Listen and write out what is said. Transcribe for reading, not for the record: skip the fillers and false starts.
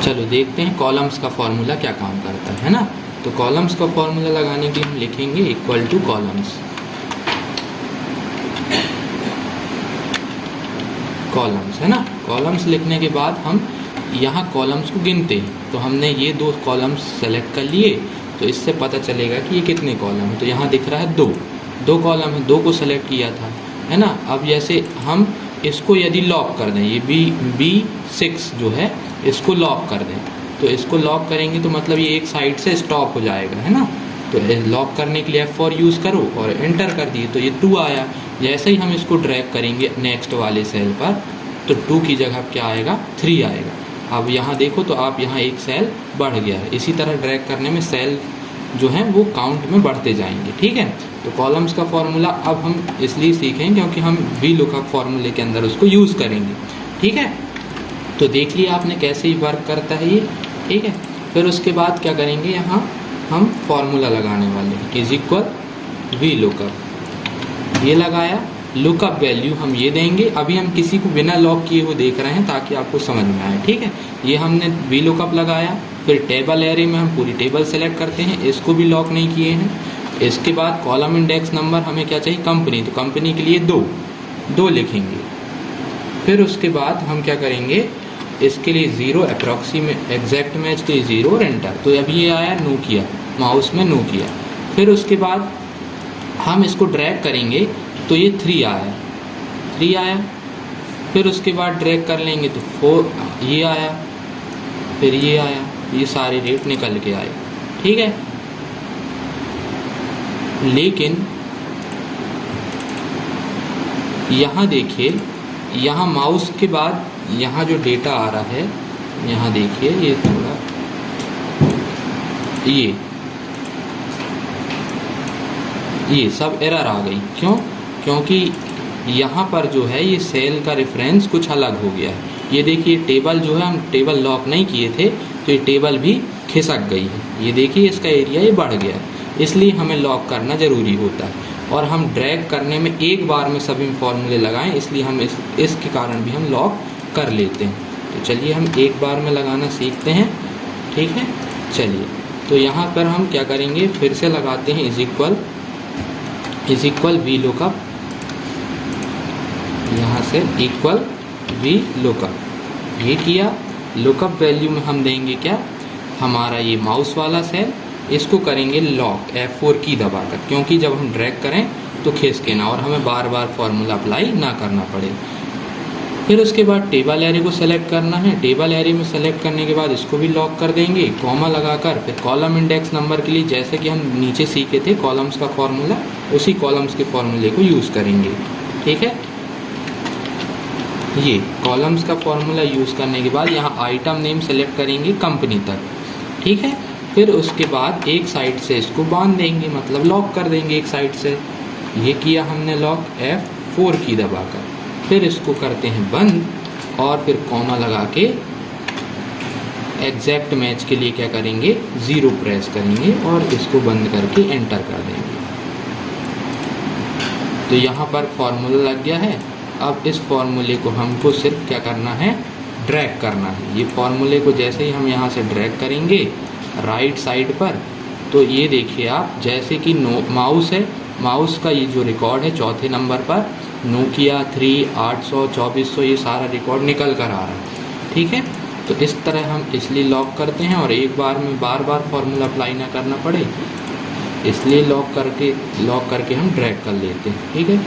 चलो देखते हैं कॉलम्स का फॉर्मूला क्या काम करता है ना। तो कॉलम्स का फॉर्मूला लगाने के हम लिखेंगे इक्वल टू कॉलम्स, कॉलम्स है ना। कॉलम्स लिखने के बाद हम यहाँ कॉलम्स को गिनते हैं। तो हमने ये 2 कॉलम्स सेलेक्ट कर लिए, तो इससे पता चलेगा कि ये कितने कॉलम है। तो यहाँ दिख रहा है 2 कॉलम है, 2 को सेलेक्ट किया था, है ना। अब जैसे हम इसको यदि लॉक कर दें, ये B6 जो है इसको लॉक कर दें, तो इसको लॉक करेंगे तो मतलब ये एक साइड से स्टॉप हो जाएगा, है ना। तो लॉक करने के लिए F4 यूज़ करो और एंटर कर दिए, तो ये 2 आया। जैसे ही हम इसको ड्रैग करेंगे नेक्स्ट वाले सेल पर, तो 2 की जगह क्या आएगा, 3 आएगा। अब यहाँ देखो तो आप यहाँ एक सेल बढ़ गया है। इसी तरह ड्रैग करने में सेल जो हैं वो काउंट में बढ़ते जाएंगे, ठीक है। तो कॉलम्स का फॉर्मूला अब हम इसलिए सीखें क्योंकि हम VLOOKUP फॉर्मूले के अंदर उसको यूज़ करेंगे, ठीक है। तो देख लिया आपने कैसे ही वर्क करता है ये, ठीक है। फिर उसके बाद क्या करेंगे, यहाँ हम फॉर्मूला लगाने वाले हैं इज इक्वल VLOOKUP। ये लगाया, लुकअप वैल्यू हम ये देंगे। अभी हम किसी को बिना लॉक किए हुए देख रहे हैं ताकि आपको समझ में आए, ठीक है। ये हमने VLOOKUP लगाया, फिर टेबल एरे में हम पूरी टेबल सेलेक्ट करते हैं, इसको भी लॉक नहीं किए हैं। इसके बाद कॉलम इंडेक्स नंबर हमें क्या चाहिए, कंपनी, तो कंपनी के लिए 2 लिखेंगे। फिर उसके बाद हम क्या करेंगे, इसके लिए 0 अप्रॉक्सीमेट एग्जैक्ट मैच के लिए 0 और एंटर। तो अभी ये आया नोकिया, माउस में नोकिया। फिर उसके बाद हम इसको ड्रैग करेंगे तो ये 3 आया। फिर उसके बाद ड्रैग कर लेंगे तो 4 ये आया, फिर ये आया, ये सारे रेट निकल के आए, ठीक है। लेकिन यहाँ देखिए, यहाँ माउस के बाद यहाँ जो डेटा आ रहा है, यहाँ देखिए ये थोड़ा ये सब एरर आ गई। क्यों? क्योंकि यहाँ पर जो है ये सेल का रेफरेंस कुछ अलग हो गया है। ये देखिए टेबल जो है, हम टेबल लॉक नहीं किए थे तो ये टेबल भी खिसक गई है। ये देखिए इसका एरिया ये बढ़ गया है, इसलिए हमें लॉक करना ज़रूरी होता है। और हम ड्रैग करने में एक बार में सभी फॉर्मूले लगाएं, इसलिए हम इसके कारण भी हम लॉक कर लेते हैं। तो चलिए हम एक बार में लगाना सीखते हैं, ठीक है। चलिए तो यहाँ पर हम क्या करेंगे, फिर से लगाते हैं इज इक्वल VLOOKUP, यहाँ से इक्वल VLOOKUP। ये किया, लुकअप वैल्यू में हम देंगे क्या, हमारा ये माउस वाला सेल, इसको करेंगे लॉक F4 की दबाकर, क्योंकि जब हम ड्रैग करें तो खिसके ना और हमें बार बार फॉर्मूला अप्लाई ना करना पड़े। फिर उसके बाद टेबल एरे को सेलेक्ट करना है। टेबल एरे में सेलेक्ट करने के बाद इसको भी लॉक कर देंगे कॉमा लगाकर। फिर कॉलम इंडेक्स नंबर के लिए जैसे कि हम नीचे सीखे थे कॉलम्स का फॉर्मूला, उसी कॉलम्स के फॉर्मूले को यूज़ करेंगे, ठीक है। ये कॉलम्स का फॉर्मूला यूज़ करने के बाद यहाँ आइटम नेम सेलेक्ट करेंगे कंपनी तक, ठीक है। फिर उसके बाद एक साइड से इसको बांध देंगे, मतलब लॉक कर देंगे एक साइड से। ये किया हमने लॉक F4 की दबाकर। फिर इसको करते हैं बंद और फिर कॉमा लगा के एग्जैक्ट मैच के लिए क्या करेंगे, 0 प्रेस करेंगे और इसको बंद करके एंटर कर देंगे। तो यहाँ पर फॉर्मूला लग गया है। अब इस फॉर्मूले को हमको सिर्फ क्या करना है, ड्रैग करना है। ये फॉर्मूले को जैसे ही हम यहाँ से ड्रैग करेंगे राइट साइड पर, तो ये देखिए आप, जैसे कि माउस है, माउस का ये जो रिकॉर्ड है 4थे नंबर पर नोकिया 3, 800, 2400, ये सारा रिकॉर्ड निकल कर आ रहा है, ठीक है। तो इस तरह हम इसलिए लॉक करते हैं और एक बार में बार बार फॉर्मूला अप्लाई ना करना पड़े, इसलिए लॉक करके हम ड्रैग कर लेते हैं, ठीक है।